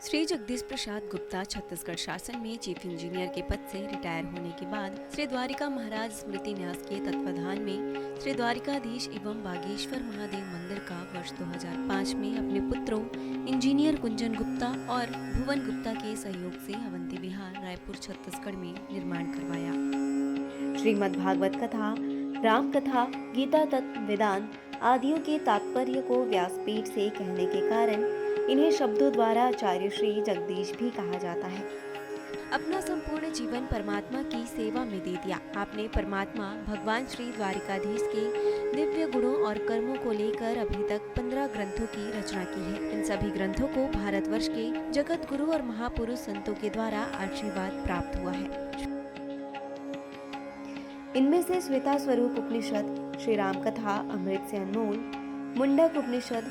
श्री जगदीश प्रसाद गुप्ता छत्तीसगढ़ शासन में chief engineer के पद से रिटायर होने के बाद श्री द्वारिका महाराज स्मृति न्यास के तत्वाधान में श्री द्वारिकाधीश एवं बागेश्वर महादेव मंदिर का वर्ष 2005 में अपने पुत्रों इंजीनियर कुंजन गुप्ता और भुवन गुप्ता के सहयोग से अवंती विहार रायपुर छत्तीसगढ़ में निर्माण करवाया। श्रीमद् भागवत कथा, राम कथा, गीता तत्व, वेदांत आदियों के तात्पर्य को व्यासपीठ से कहने के कारण इन्हें शब्दों द्वारा आचार्य श्री जगदीश भी कहा जाता है। अपना संपूर्ण जीवन परमात्मा की सेवा में दे दिया। आपने परमात्मा भगवान श्री द्वारिकाधीश के दिव्य गुणों और कर्मों को लेकर अभी तक 15 ग्रंथों की रचना की है। इन सभी ग्रंथों को भारतवर्ष के जगत गुरु और महापुरुष संतों के द्वारा आशीर्वाद प्राप्त हुआ है। इनमें से श्वेता स्वरूप उपनिषद, श्री राम कथा अमृत से अनमोल, मुंडक उपनिषद,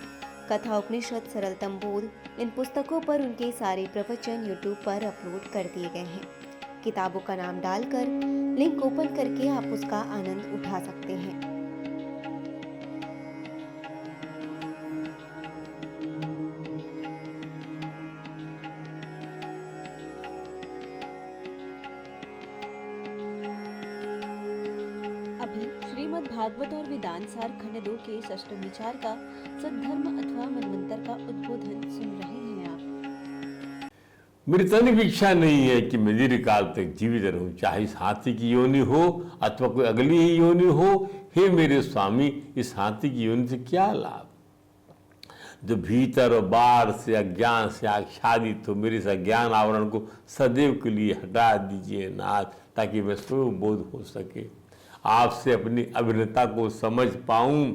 कथा उपनिषद, सरलतम बोध, इन पुस्तकों पर उनके सारे प्रवचन यूट्यूब पर अपलोड कर दिए गए हैं। किताबों का नाम डालकर लिंक ओपन करके आप उसका आनंद उठा सकते हैं। अभी श्रीमद् भागवत और वेदांत सार खंड 2 के षष्ठ विचार का सद्धर्म अथवा मनवंतर का उद्बोधन सुन रहे हैं आप। मेरी तनिक इच्छा नहीं है कि मैं दीर्घकाल तक जीवित रहूं, चाहे इस हाथी की योनि हो अथवा कोई अगली ही योनि हो। हे मेरे स्वामी, इस हाथी की योनि से क्या लाभ? जो भीतर और बाहर से अज्ञान से आच्छादित हो, मेरे इस अज्ञान आवरण को सदैव के लिए हटा दीजिए नाथ, ताकि मैं स्वयं बोध हो सके, आपसे अपनी अभिन्नता को समझ पाऊं,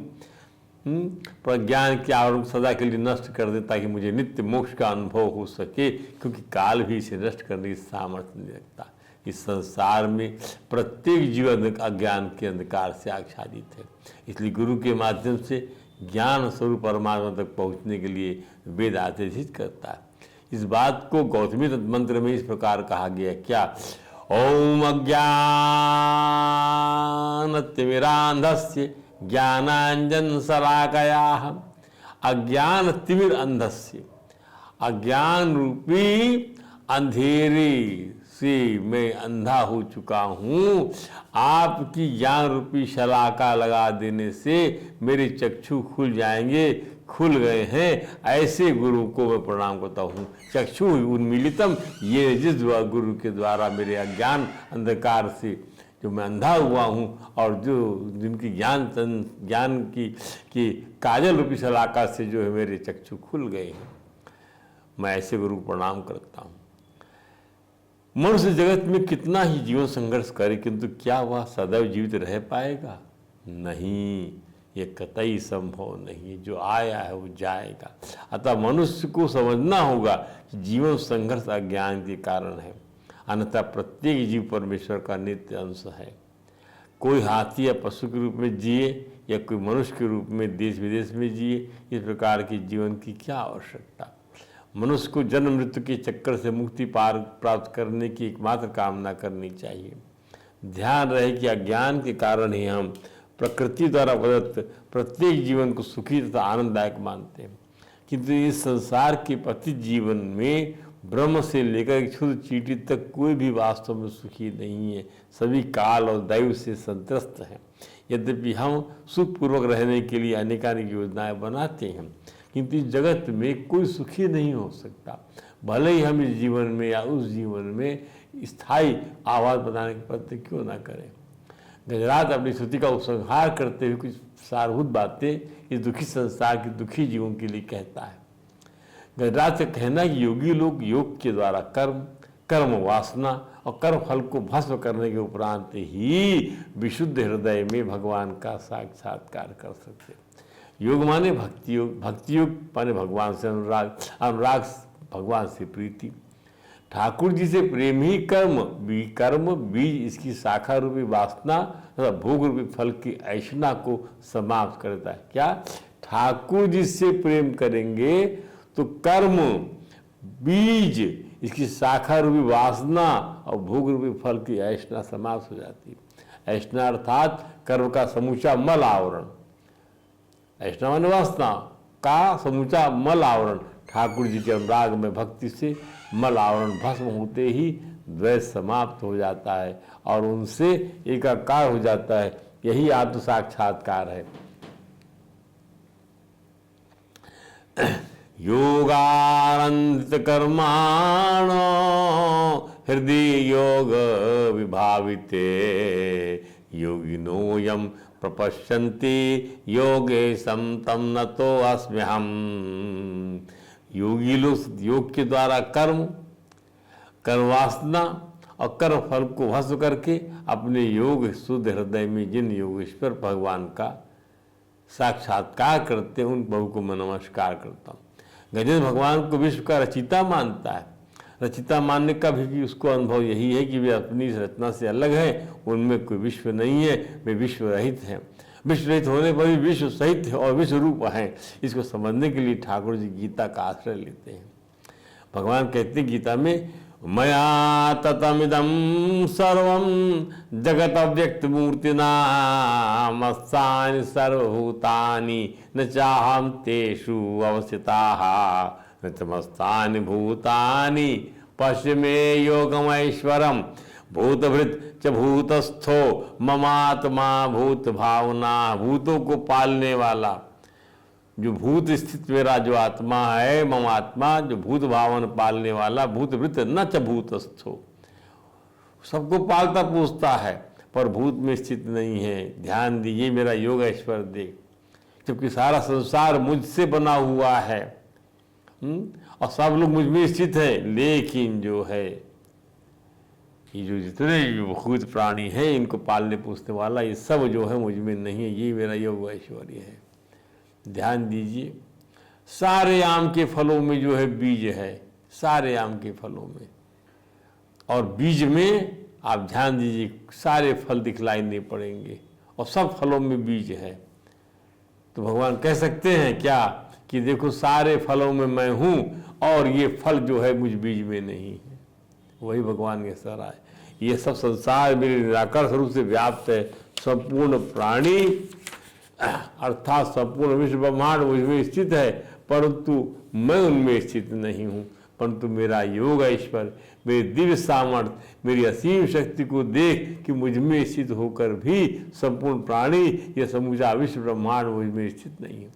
प्रज्ञान के आवरण सदा के लिए नष्ट कर दे, ताकि मुझे नित्य मोक्ष का अनुभव हो सके, क्योंकि काल भी इसे नष्ट करने की सामर्थ्य नहीं रखता। इस संसार में प्रत्येक जीवन अज्ञान के अंधकार से आच्छादित है। इसलिए गुरु के माध्यम से ज्ञान स्वरूप परमात्मा तक पहुंचने के लिए वेद आदेशित करता है। इस बात को गौतमी तत्व मंत्र में इस प्रकार कहा गया, क्या? ओम अज्ञानतिमिरान्धस्य ज्ञानांजनशलाकयाः अज्ञानतिमिर अंधस्य, अज्ञान रूपी अंधेरे से मैं अंधा हो चुका हूँ। आपकी ज्ञान रूपी शलाका लगा देने से मेरे चक्षु खुल जाएंगे, खुल गए हैं। ऐसे गुरु को मैं प्रणाम करता हूँ। चक्षु उन्मीलितम, ये जिस गुरु के द्वारा मेरे अज्ञान अंधकार से जो मैं अंधा हुआ हूँ और जो जिनकी ज्ञान की काजल रूपी शलाका से जो है मेरे चक्षु खुल गए हैं, मैं ऐसे गुरु को प्रणाम करता हूँ। मनुष्य जगत में कितना ही जीवन संघर्ष करे, किंतु क्या वह सदैव जीवित रह पाएगा? नहीं, ये कतई संभव नहीं है। जो आया है वो जाएगा। अतः मनुष्य को समझना होगा कि जीवन संघर्ष अज्ञान के कारण है, अन्यथा प्रत्येक जीव परमेश्वर का नित्य अंश है। कोई हाथी या पशु के रूप में जिए या कोई मनुष्य के रूप में देश विदेश में जिए, इस प्रकार के जीवन की क्या आवश्यकता? मनुष्य को जन्म मृत्यु के चक्कर से मुक्ति प्राप्त करने की एकमात्र कामना करनी चाहिए। ध्यान रहे कि अज्ञान के कारण ही हम प्रकृति द्वारा प्रदत्त प्रत्येक जीवन को सुखी तथा आनंददायक मानते हैं, किंतु इस संसार के पतित जीवन में ब्रह्म से लेकर एक क्षुद्र चींटी तक कोई भी वास्तव में सुखी नहीं है। सभी काल और दैव से संत्रस्त हैं। यद्यपि हम सुखपूर्वक रहने के लिए अनेकानेक योजनाएं बनाते हैं, किंतु इस जगत में कोई सुखी नहीं हो सकता। भले ही हम इस जीवन में या उस जीवन में स्थायी आवाज़ बनाने के प्रयत्न क्यों ना करें। गजराज अपनी स्तुति का उपसंहार करते हुए कुछ सारभूत बातें इस दुखी संसार के दुखी जीवों के लिए कहता है। गजराज का कहना है कि योगी लोग योग के द्वारा कर्म वासना और कर्म फल को भस्म करने के उपरांत ही विशुद्ध हृदय में भगवान का साक्षात्कार कर सकते। योग माने भक्ति योग, भक्ति योग माने भगवान से अनुराग, अनुराग भगवान से प्रीति। ठाकुर जी से प्रेम ही कर्म बीज इसकी शाखा रूपी वासना तथा भोग रूपी फल की ऐषणा को समाप्त करता है। क्या? ठाकुर जी से प्रेम करेंगे तो कर्म बीज इसकी शाखा रूपी वासना और भोग रूपी फल की ऐषणा समाप्त हो जाती है। ऐषणा अर्थात कर्म का समूचा मल आवरण, ऐषणा माने वासना का समूचा मल आवरण ठाकुर जी के अनुराग में भक्ति से मल आवरण भस्म होते ही द्वैत समाप्त हो जाता है और उनसे एकाकार हो जाता है। यही आत्म साक्षात्कार है। योगानंदित कर्माण हृदय योग विभाविते योगिनो यम प्रपश्यन्ति योगेशम तम नतो अस्म्यहम्। योगी लोग योग के द्वारा कर्म वासना और कर्म फल को भस्म करके अपने योग शुद्ध हृदय में जिन योगेश्वर भगवान का साक्षात्कार करते हैं उन प्रभु को मैं नमस्कार करता हूँ। गजेंद्र भगवान को विश्व का रचिता मानता है। रचिता मानने का भी उसको अनुभव यही है कि वे अपनी इस रचना से अलग है, उनमें कोई विश्व नहीं है, वे विश्व रहित हैं। विश्व रहित होने पर भी विश्व सहित है और विश्व रूप हैं। इसको समझने के लिए ठाकुर जी गीता का आश्रय लेते हैं। भगवान कहते हैं गीता में, मया ततमिदं सर्वं जगत अव्यक्त मूर्तिना मत्सानि सर्वभूतानि न चाहं तेषु अवस्थिताः न च मत्सानि भूतानि पश्य मे योगमैश्वरम् भूतभृत च भूतस्थो ममात्मा भूत भावना। भूतों को पालने वाला जो भूत स्थित मेरा जो आत्मा है, मम आत्मा जो भूत भावन पालने वाला, भूतभृत न च भूतस्थो, सबको पालता पोसता है पर भूत में स्थित नहीं है। ध्यान दीजिए, मेरा योग ऐश्वर्य देख, जबकि सारा संसार मुझसे बना हुआ है और सब लोग मुझ में स्थित है, लेकिन जो है ये जो जितने भूत प्राणी हैं इनको पालने पोसने वाला ये सब जो है मुझ में नहीं है। ये मेरा योग ऐश्वर्य है। ध्यान दीजिए, सारे आम के फलों में जो है बीज है, सारे आम के फलों में, और बीज में आप ध्यान दीजिए सारे फल दिखलाई नहीं पड़ेंगे और सब फलों में बीज है। तो भगवान कह सकते हैं क्या कि देखो सारे फलों में मैं हूँ और ये फल जो है मुझ बीज में नहीं है। वही भगवान के सर आए। ये सब संसार मेरे निराकार स्वरूप से व्याप्त है। संपूर्ण प्राणी अर्थात संपूर्ण विश्व ब्रह्मांड मुझमें स्थित है, परंतु मैं उनमें स्थित नहीं हूँ। परंतु मेरा योग ऐश्वर्य, मेरी दिव्य सामर्थ्य, मेरी असीम शक्ति को देख कि मुझ में स्थित होकर भी संपूर्ण प्राणी या समूचा विश्व ब्रह्मांड मुझ में स्थित नहीं है।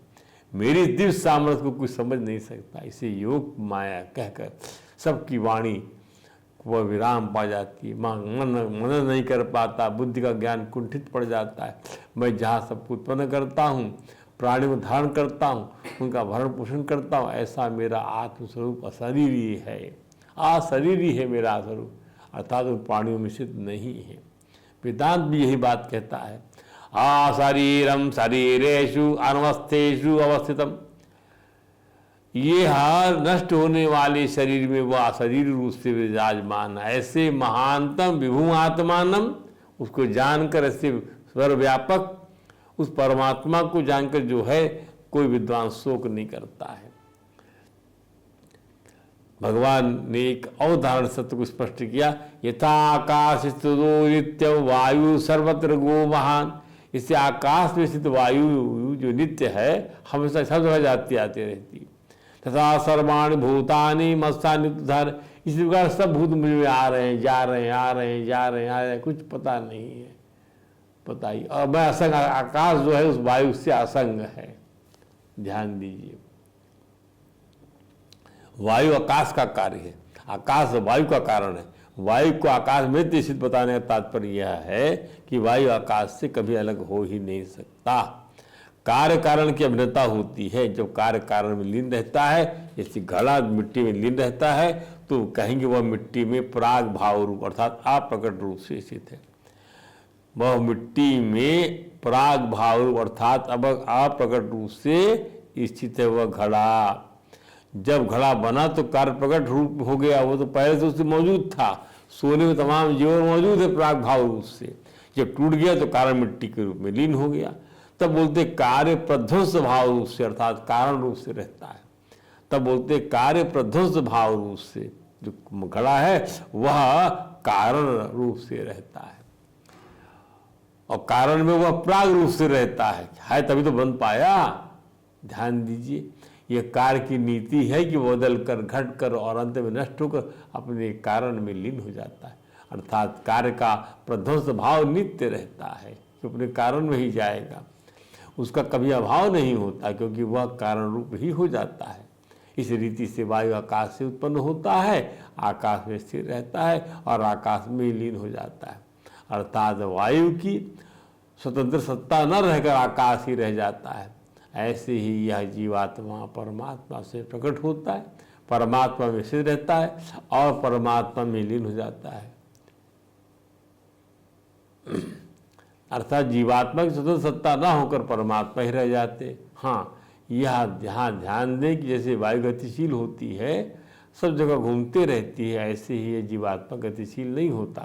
मेरी दिव्य सामर्थ्य को कुछ समझ नहीं सकता। इसे योग माया कहकर सबकी वाणी वह विराम पा जाती है। मनन नहीं कर पाता, बुद्धि का ज्ञान कुंठित पड़ जाता है। मैं जहाँ सबको उत्पन्न करता हूँ, प्राणी को धारण करता हूँ, उनका भरण पोषण करता हूँ, ऐसा मेरा आत्मस्वरूप अशरीरी है। अशरीरी है मेरा स्वरूप, अर्थात उन प्राणियों में स्थित नहीं है। वेदांत भी यही बात कहता है, अशरीरम शरीरेषु अनवस्थेषु अवस्थितम। ये हर नष्ट होने वाले शरीर में वह अशरीर रूप से विराजमान है। ऐसे महानतम विभू आत्मानम, उसको जानकर ऐसे सर्वव्यापक उस परमात्मा को जानकर जो है कोई विद्वान शोक नहीं करता है। भगवान ने एक अवधारण सत्य को स्पष्ट किया, यथा आकाश स्थितो नित्य वायु सर्वत्र गो महान। इससे आकाश में स्थित वायु जो नित्य है हमेशा सब जगह जाती आती रहती। तथा सर्वाणि भूतानि मत्सानि धार। इसी प्रकार सब भूत मुझ में आ रहे हैं, जा रहे हैं, आ रहे हैं, जा रहे हैं, आ रहे हैं, कुछ पता नहीं है। पता ही, और मैं असंग, आकाश जो है उस वायु से असंग है। ध्यान दीजिए, वायु आकाश का कार्य है, आकाश वायु का कारण है। वायु को आकाश में स्थित बताने का तात्पर्य यह है कि वायु आकाश से कभी अलग हो ही नहीं सकता। कार्य कारण की अभिन्नता होती है। जब कार्य कारण में लीन रहता है, जैसे घड़ा मिट्टी में लीन रहता है, तो कहेंगे वह मिट्टी में प्राग भाव रूप अर्थात अप्रकट रूप से स्थित है। वह मिट्टी में प्राग भाव रूप अर्थात अब अप्रकट रूप से स्थित है वह घड़ा। जब घड़ा बना तो कार्य प्रकट रूप हो गया, वो तो पहले से उससे मौजूद था। सोने में तमाम जीवन मौजूद है प्राग भाव रूप से। जब टूट गया तो कारण मिट्टी के रूप में लीन हो गया। तब बोलते कार्य प्रध्वंस भाव रूप से अर्थात कारण रूप से रहता है। तब बोलते कार्य प्रध्वंस भाव रूप से जो घड़ा है वह कारण रूप से रहता है, और कारण में वह प्राग रूप से रहता है तभी तो बन पाया। ध्यान दीजिए, यह कार्य की नीति है कि वो बदल कर, घट कर और अंत में नष्ट होकर अपने कारण में लीन हो जाता है। अर्थात कार्य का प्रध्वंस भाव नित्य रहता है कि अपने कारण में ही जाएगा, उसका कभी अभाव नहीं होता, क्योंकि वह कारण रूप ही हो जाता है। इस रीति से वायु आकाश से उत्पन्न होता है, आकाश में स्थिर रहता है और आकाश में ही लीन हो जाता है। अर्थात वायु की स्वतंत्र सत्ता न रहकर आकाश ही रह जाता है। ऐसे ही यह जीवात्मा परमात्मा से प्रकट होता है, परमात्मा में स्थिर रहता है और परमात्मा में लीन हो जाता है। अर्थात जीवात्मा की स्वतंत्र सत्ता न होकर परमात्मा ही रह जाते। हाँ, यह ध्यान दें कि जैसे वायु गतिशील होती है, सब जगह घूमते रहती है, ऐसे ही ये जीवात्मा गतिशील नहीं होता।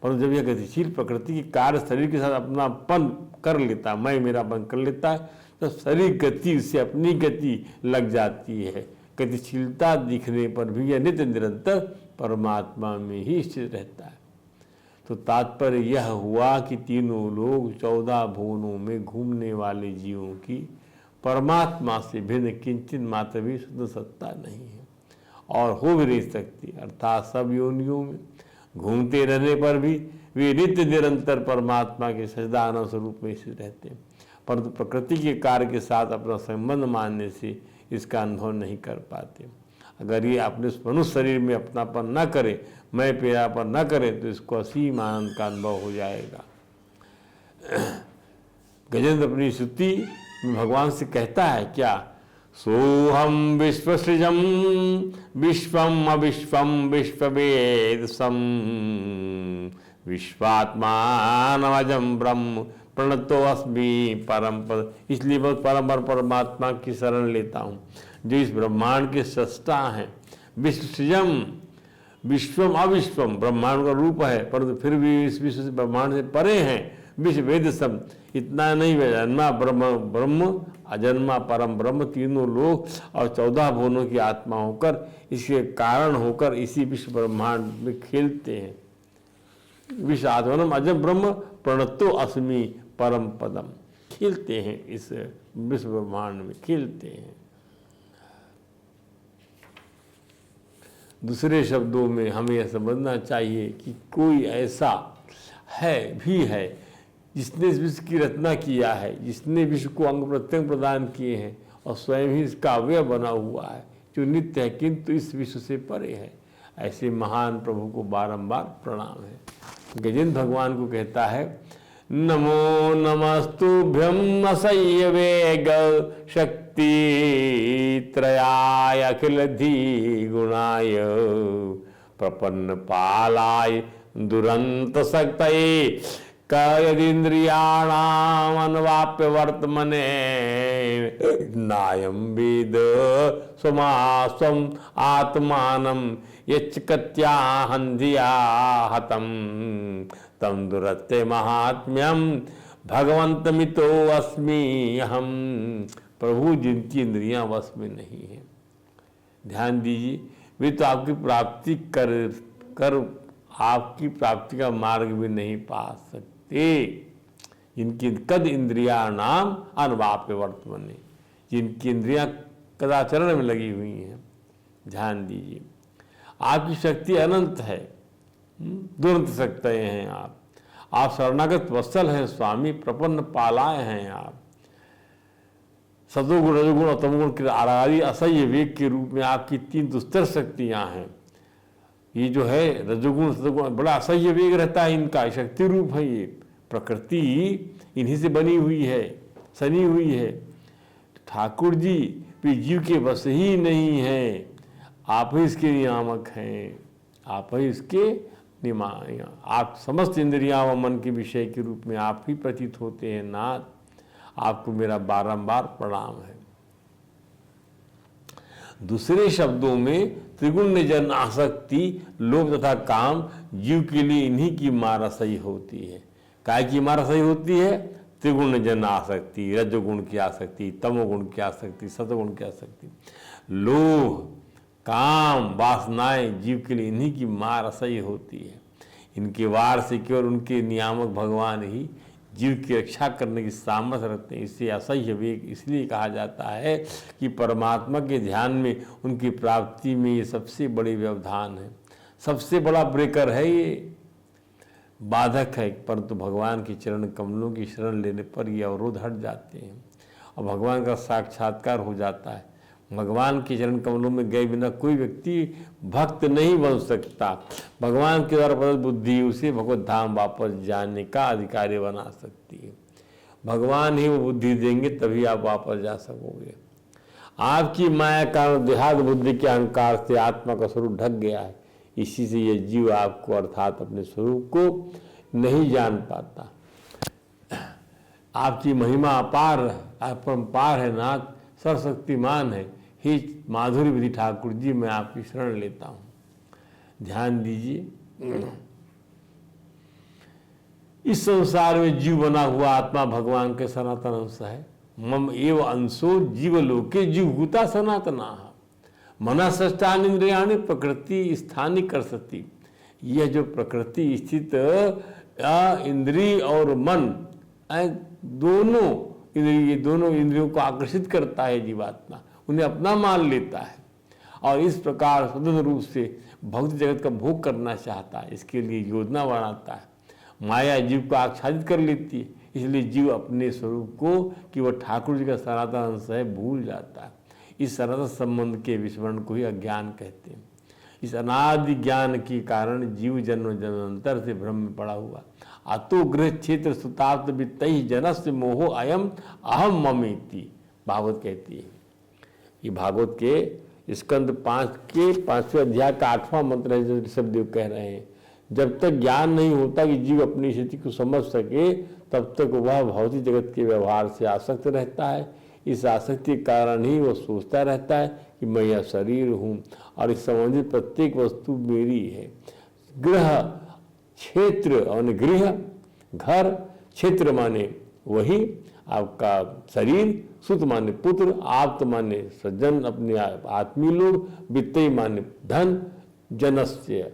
परंतु जब यह गतिशील प्रकृति की कार्य शरीर के साथ अपनापन कर लेता, मैं मेरापन कर लेता है, तो शरीर गति से अपनी गति लग जाती है। गतिशीलता दिखने पर भी यह नित्य निरंतर परमात्मा में ही स्थित रहता है। तो तात्पर्य यह हुआ कि तीनों लोग 14 भुवनों में घूमने वाले जीवों की परमात्मा से भिन्न किंचित मात्र भी शुद्ध सत्ता नहीं है और हो भी नहीं सकती। अर्थात सब योनियों में घूमते रहने पर भी वे नित्य निरंतर परमात्मा के सच्चिदानंद स्वरूप में स्थित रहते हैं, परंतु प्रकृति के कार्य के साथ अपना संबंध मानने से इसका अनुभव नहीं कर पाते। अगर ये अपने मनुष्य शरीर में अपनापन न करे, मैं पेरापन न करे, तो इसको असीम आनंद का अनुभव हो जाएगा। गजेंद्र अपनी स्तुति में भगवान से कहता है क्या, सोहम विश्वसृजम विश्वम अविश्वम विश्ववेदसम विश्वात्मानमजं ब्रह्म प्रणतो अस्मि परम पद। इसलिए मैं परम परमात्मा की शरण लेता हूँ, जो इस ब्रह्मांड के सृष्टा हैं। विश्वसृजम, विश्वम अविश्वम, ब्रह्मांड का रूप है परंतु फिर भी इस विश्व से ब्रह्मांड से परे हैं। विश्व वेद सम, इतना नहीं, जन्मा ब्रह्म ब्रह्म अजन्मा परम ब्रह्म, तीनों लोग और 14 भुवनों की आत्मा होकर, इसके कारण होकर इसी विश्व ब्रह्मांड में खेलते हैं। विश्व आत्मनम अजम ब्रह्म प्रणतो अस्मि परम पदम, खेलते हैं, इस विश्व ब्रह्मांड में खेलते हैं। दूसरे शब्दों में हमें यह समझना चाहिए कि कोई ऐसा है जिसने इस विश्व की रचना किया है, जिसने विश्व को अंग प्रत्यंग प्रदान किए हैं और स्वयं ही इसका अवयव बना हुआ है, जो नित्य है किंतु इस विश्व से परे है। ऐसे महान प्रभु को बारंबार प्रणाम है। गजेंद्र भगवान को कहता है, नमो नमस्तुभ्यं असह्य वेग शक्ति त्रयाय अखिल धी गुणाय प्रपन्न पालाय दुरंत शक्तये कयदिन्द्रियाणाम अनवाप्य वर्तमने नायं वेद स्वमास्वम् आत्मानं यच्कत्याहन्धिया हतं तं दुरत्ते महात्म्यं भगवन्तमितो अस्मि अहम्। प्रभु जिनकी इंद्रियां वश में नहीं है, ध्यान दीजिए, वे तो आपकी प्राप्ति कर आपकी प्राप्ति का मार्ग भी नहीं पा सकते। जिनकी कद इंद्रिया नाम अनवाप्य वर्तमने, जिनकी इंद्रियां कदाचरण में लगी हुई हैं। ध्यान दीजिए, आपकी शक्ति अनंत है, दुरंत सकते हैं आप शरणागत वत्सल हैं स्वामी, प्रपन्न पालाए हैं आप। सतोगुण रजोगुण और तमोगुण के आरारी असह्य वेग के रूप में आपकी 3 दुस्तर शक्तियां हैं। ये जो है रजोगुण सतोगुण, बड़ा असह्य वेग रहता है इनका, शक्ति रूप है ये। प्रकृति इन्हीं से बनी हुई है, सनी हुई है। ठाकुर जी भी जीव के बस ही नहीं है, आप ही इसके नियामक हैं, आप ही इसके आप समस्त इंद्रियां व मन के विषय के रूप में आप ही प्रतीत होते हैं। नाथ, आपको मेरा बारंबार प्रणाम है। दूसरे शब्दों में त्रिगुण जन आसक्ति, लोभ तथा काम जीव के लिए इन्हीं की मारसई होती है। काय की मारसई होती है? त्रिगुण जन आसक्ति, रजोगुण की आसक्ति, तमोगुण की आसक्ति, सतोगुण की आसक्ति। लोभ, काम, वासनाएं जीव के लिए इन्हीं की मारसई होती है। इनके वार से केवल उनके नियामक भगवान ही जीव की रक्षा करने की सामर्थ्य रखते हैं। इसे असह्य वेग इसलिए कहा जाता है कि परमात्मा के ध्यान में उनकी प्राप्ति में ये सबसे बड़ी व्यवधान है, सबसे बड़ा ब्रेकर है, ये बाधक है। परंतु भगवान के चरण कमलों की शरण लेने पर ये अवरोध हट जाते हैं और भगवान का साक्षात्कार हो जाता है। भगवान के चरण कमलों में गए बिना कोई व्यक्ति भक्त नहीं बन सकता। भगवान के द्वारा प्रदत्त बुद्धि उसे भगवत धाम वापस जाने का अधिकारी बना सकती है। भगवान ही वो बुद्धि देंगे, तभी आप वापस जा सकोगे। आपकी माया का देहात बुद्धि के अहंकार से आत्मा का स्वरूप ढक गया है। इसी से ये जीव आपको अर्थात अपने स्वरूप को नहीं जान पाता। आपकी महिमा अपार अपरंपार है, नाथ सर्वशक्तिमान है। हे माधुरी विधि ठाकुर जी, मैं आपकी शरण लेता हूँ। ध्यान दीजिए, इस संसार में जीव बना हुआ आत्मा भगवान के सनातन अंश है। मम एव अंशो जीवलोके जीवभूता सनातना मना षष्ठान इंद्रियाणि प्रकृति स्थानी कर सकती। यह जो प्रकृति स्थित इंद्रिय और मन दोनों इंद्रियों को आकर्षित करता है जीवात्मा, उन्हें अपना मान लेता है और इस प्रकार स्वतंत्र रूप से भौतिक जगत का भोग करना चाहता है। इसके लिए योजना बनाता है। माया जीव को आच्छादित कर लेती है, इसलिए जीव अपने स्वरूप को कि वह ठाकुर जी का सनातन अंश है भूल जाता है। इस सनातन संबंध के विस्मरण को ही अज्ञान कहते हैं। इस अनादि ज्ञान के कारण जीव जन्म जन्मांतर से भ्रम में पड़ा हुआ। अतो गृह क्षेत्र सुताप्त वित्तहि जनस्य मोहो अयम अहम ममेति, भागवत कहती है। ये भागवत के स्कंद 5 के 5वें अध्याय का 8वां मंत्र है जो ऋषभदेव कह रहे हैं। जब तक ज्ञान नहीं होता कि जीव अपनी स्थिति को समझ सके, तब तक वह भौतिक जगत के व्यवहार से आसक्त रहता है। इस आसक्ति के कारण ही वह सोचता रहता है कि मैं यह शरीर हूँ और इस संबंधित प्रत्येक वस्तु मेरी है। गृह क्षेत्र और गृह घर, क्षेत्र माने वही आपका शरीर, सुत माने पुत्र, आप्त माने सज्जन अपने आत्मीय लोग, वित्तीय माने धन, जनस्य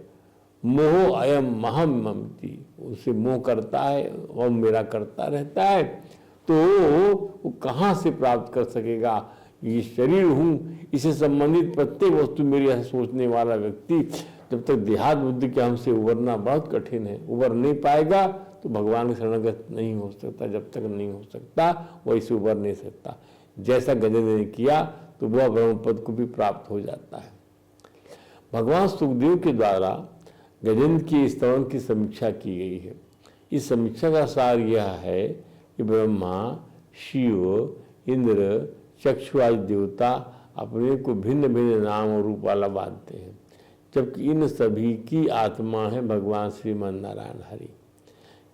मोह अयम महम ममती, उसे मोह करता है वह मेरा करता रहता है। तो वो कहाँ से प्राप्त कर सकेगा? ये शरीर हूँ, इसे संबंधित प्रत्येक वस्तु मेरी, ऐसा सोचने वाला व्यक्ति जब तक देहात बुद्धि के हमसे उबरना बहुत कठिन है, उबर नहीं पाएगा तो भगवान के शरणगत नहीं हो सकता। जब तक नहीं हो सकता वह इसे उबर नहीं सकता। जैसा गजेंद्र ने किया तो वह ब्रह्म पद को भी प्राप्त हो जाता है। भगवान सुखदेव के द्वारा गजेंद्र की स्तवन की समीक्षा की गई है। इस समीक्षा का सार यह है कि ब्रह्मा, शिव, इंद्र, चक्षु आदि देवता अपने को भिन्न भिन्न नाम और रूप वाला मानते हैं, जबकि इन सभी की आत्मा है भगवान श्रीमन नारायण हरि।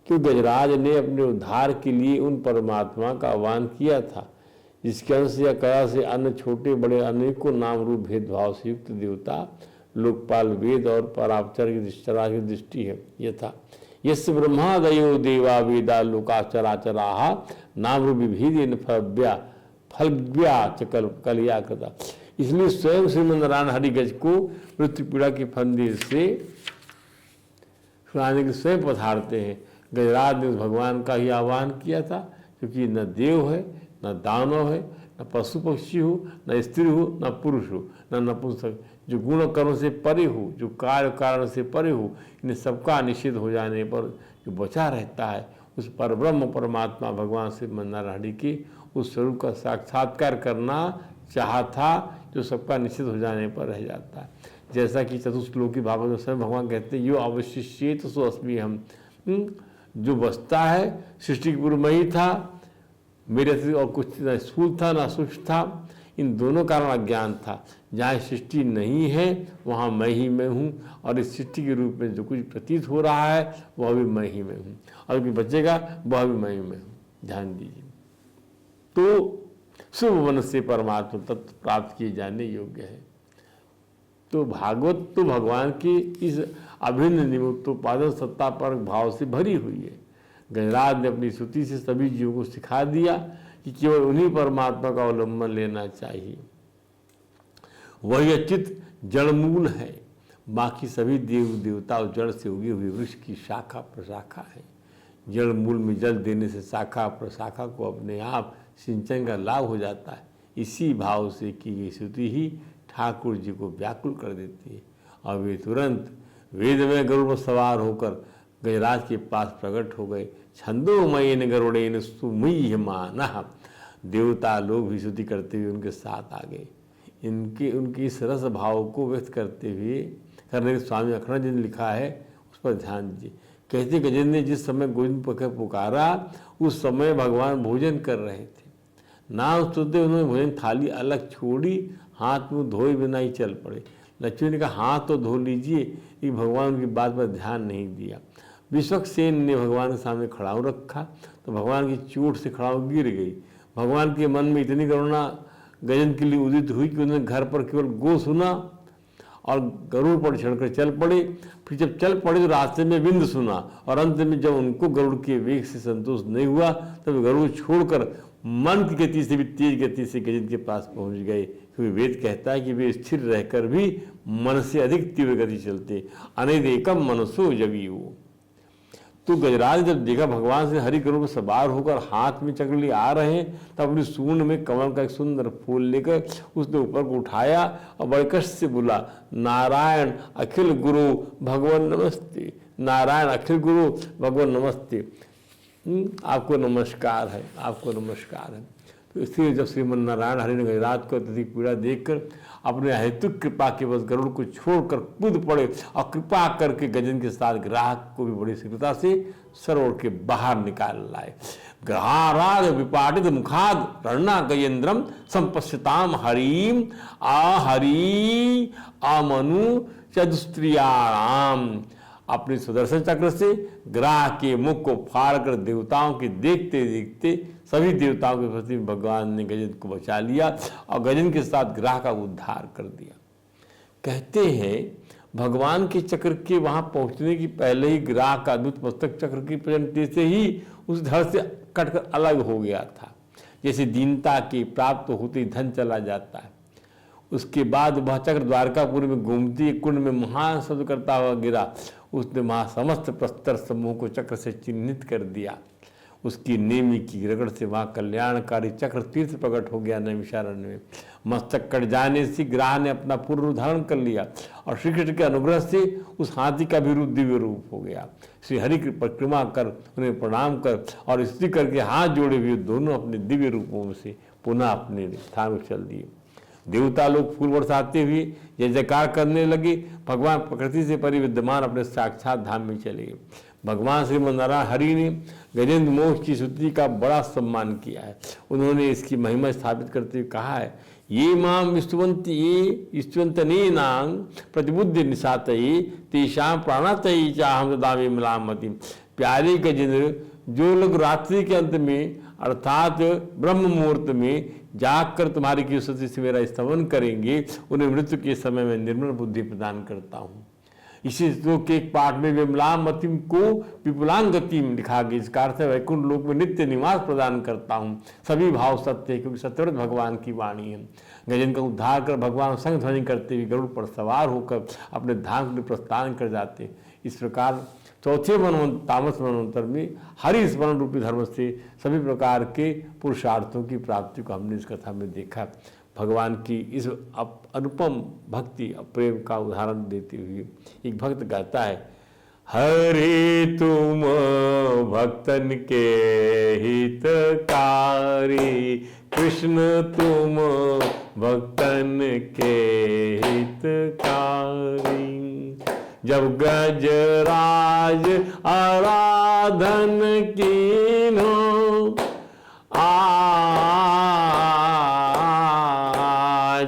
क्यों गजराज ने अपने उद्धार के लिए उन परमात्मा का आह्वान किया था, जिसके अंश या कया से अन्य छोटे बड़े अनेकों नाम रूप भेदभाव से युक्त देवता लोकपाल वेद और परापचर की दृष्टि है। यथा यस ब्रह्मादयो देवा वेदा लोकाचराचरा नाम रूप विभेदेन फलव्या चकल कलिया कृता। इसलिए स्वयं श्रीमन्नारायण हरिगज को मृत्यु पीड़ा के फंदे से सुनाने के स्वयं पधारते हैं। गजराज ने भगवान का ही आह्वान किया था, क्योंकि न देव है, न दानव है, न पशु पक्षी हो, न स्त्री हो, न पुरुष हो, न नपुंसक, जो गुण कर्म से परे हो, जो कार्य कारण से परे हो, इन सबका निषेध हो जाने पर जो बचा रहता है, उस परब्रह्म परमात्मा भगवान श्रीमन्नारायण के उस स्वरूप का साक्षात्कार करना चाहा था, जो सबका निषेध हो जाने पर रह जाता है। जैसा कि चतुश्लोकी भागवत में स्वयं भगवान कहते हैं, यो अवशिष्येत सो अस्मि हम, जो बचता है सृष्टि के पूर्व में ही था, मेरे से और कुछ न स्थूल था न सूक्ष्म था। इन दोनों कारण अज्ञान था। जहाँ सृष्टि नहीं है वहाँ मैं ही मैं हूँ, और इस सृष्टि के रूप में जो कुछ प्रतीत हो रहा है वह भी मैं ही मैं हूँ, और जो बचेगा वह भी मैं ही मैं हूँ। ध्यान दीजिए। तो शुभ मन से परमात्मा तत्व प्राप्त किए जाने योग्य है। तो भागवत तो भगवान की इस अभिन्न निमित्तोपादन सत्ता पर भाव से भरी हुई है। गजराज ने अपनी स्तुति से सभी जीवों को सिखा दिया कि केवल उन्हीं परमात्मा का अवलंबन लेना चाहिए। वही अचित जड़मूल है, बाकी सभी देव देवता और जड़ से उगी हुई वृक्ष की शाखा प्रशाखा है। जड़ मूल में जल देने से शाखा प्रशाखा को अपने आप सिंचन का लाभ हो जाता है। इसी भाव से की गई स्तुति ही ठाकुर जी को व्याकुल कर देती है और वे तुरंत वेद में गरुड़ पर सवार होकर गजराज के पास प्रकट हो गए। छंदोमयेन गरुड़ेन सुमुह्यमानः, देवता लोग भी स्तुति करते हुए उनके साथ आ गए। उनकी इस रस भाव को व्यक्त करने के स्वामी अखंड जी ने लिखा है, उस पर ध्यान दीजिए। कहते गजेंद्र ने जिस समय गोविंद पकड़ पुकारा उस समय भगवान भोजन कर रहे थे। नाम सुनते उन्होंने भोजन थाली अलग छोड़ी, हाथ मुंह धोए बिना ही चल पड़े। लक्ष्मी ने कहा हाथ तो धो लीजिए, कि भगवान की बात पर ध्यान नहीं दिया। विश्वक्सेन ने भगवान के सामने खड़ाऊ रखा तो भगवान की चोट से खड़ाऊ गिर गई। भगवान के मन में इतनी करुणा गजेंद्र के लिए उदित हुई कि उन्होंने घर पर केवल गो सुना और गरुड़ पर चढ़कर चल पड़े। फिर जब चल पड़े तो रास्ते में विंद सुना और अंत में जब उनको गरुड़ के वेग से संतोष नहीं हुआ तब गरुड़ छोड़कर मन की गति से भी तेज गति से गजेंद्र के पास पहुंच गए, क्योंकि वेद कहता है कि वे स्थिर रहकर भी मन से अधिक तीव्र गति चलते। अनेदेकम मनसो जवीयो। तो गजराज जब देखा भगवान से हरि गरुड़ पर सवार होकर हाथ में चक्र लिए आ रहे हैं, तब अपनी सूंड में कमल का एक सुंदर फूल लेकर उसने ऊपर को उठाया और बड़े कष्ट से बोला, नारायण अखिल गुरु भगवान नमस्ते, नारायण अखिल गुरु भगवान नमस्ते। आपको नमस्कार है, आपको नमस्कार है। तो इसलिए जब श्रीमन नारायण हरि ने गजराज को अत्यधिक पीड़ा देखकर अपने अहेतुक कृपा के बस गरुड़ को छोड़कर कूद पड़े और कृपा करके गजेंद्र के साथ ग्राहक को भी बड़ी शीघ्रता से सरोवर के बाहर निकाल लाए। ग्रहाराध विपाटित मुखाद रणा गजेंद्रम संपश्यताम हरिम आहरी अमनु चतुस्त्रियाणाम। अपने सुदर्शन चक्र से ग्राह के मुख को फाड़कर देवताओं के देखते देखते सभी देवताओं के प्रति भगवान ने गजेंद्र को बचा लिया और गजेंद्र के साथ ग्राह का उद्धार कर दिया। कहते हैं भगवान के चक्र के वहां पहुंचने की पहले ही ग्राह का अद्भुत मस्तक चक्र की प्रजनते से ही उस धड़ से कटकर अलग हो गया था। जैसे दीनता के प्राप्त होते ही धन चला जाता है, उसके बाद वह चक्र द्वारकापुर में गोमती कुंड में महान शब्द करता हुआ गिरा। उसने वहां समस्त प्रस्तर समूह को चक्र से चिन्हित कर दिया। उसकी नेमी की रगड़ से वहां कल्याणकारी चक्र तीर्थ प्रकट हो गया नैमिषारण्य में। मस्तक कट जाने से ग्राह ने अपना पूर्ण रूप धारण कर लिया और श्री कृष्ण के अनुग्रह से उस हाथी का भी रूप दिव्य रूप हो गया। श्री हरि की परिक्रमा कर उन्हें प्रणाम कर और स्तुति करके हाथ जोड़े हुए दोनों अपने दिव्य रूपों में से पुनः अपने स्थान में चल दिए। देवता लोग फूल बरसाते हुए जय जयकार करने लगे। भगवान प्रकृति से परिविद्यमान अपने साक्षात धाम में चले गए। भगवान श्रीमन नारायण हरि ने गजेंद्र मोक्ष की स्तुति का बड़ा सम्मान किया है। उन्होंने इसकी महिमा स्थापित करते हुए कहा है, ये माम स्तुवंतने नांग प्रतिबुद्धि निशातये तेषां प्राणातये चाहम ददामि मलामति। प्यारे गजेंद्र, जो लोग रात्रि के अंत में अर्थात ब्रह्म मुहूर्त में जागकर तुम्हारी की स्तुति से मेरा स्तवन करेंगे, उन्हें मृत्यु के समय में निर्मल बुद्धि प्रदान करता हूँ। इसी श्लोक के एक पाठ में विमलाम मतिम को विपुलांग गतिम लिखा गया। इसका अर्थ है वैकुंठ लोक में नित्य निवास प्रदान करता हूँ। सभी भाव सत्य है, क्योंकि सत्यव्रत भगवान की वाणी है। गजेंद्र का उद्धार कर भगवान संग ध्वनि करते हुए गरुड़ पर सवार होकर अपने धाम के लिए प्रस्थान कर जाते। इस प्रकार चौथे तामस मनवंतर में हरि स्मरण रूपी धर्म से सभी प्रकार के पुरुषार्थों की प्राप्ति को हमने इस कथा में देखा। भगवान की इस अनुपम भक्ति प्रेम का उदाहरण देते हुए एक भक्त गाता है, हरे तुम भक्तन के हितकारी, कृष्ण तुम भक्तन के हितकारी। जब गजराज आराधन कीन्हो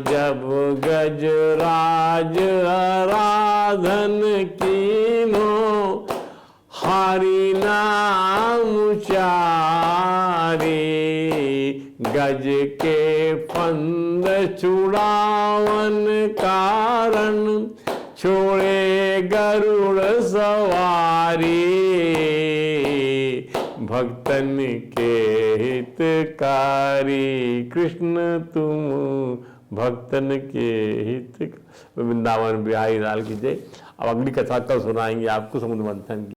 जब गजराज आराधन कीन्हो हरि नाम उचारे। गज के फंद छुड़ावन कारण छोड़े गरुड़ सवारी। भक्तन के हितकारी, कृष्ण तुम भक्तन के हित। वृंदावन बिहारी लाल की जय। अब अगली कथा कल सुनाएंगे आपको समुद्र मंथन की।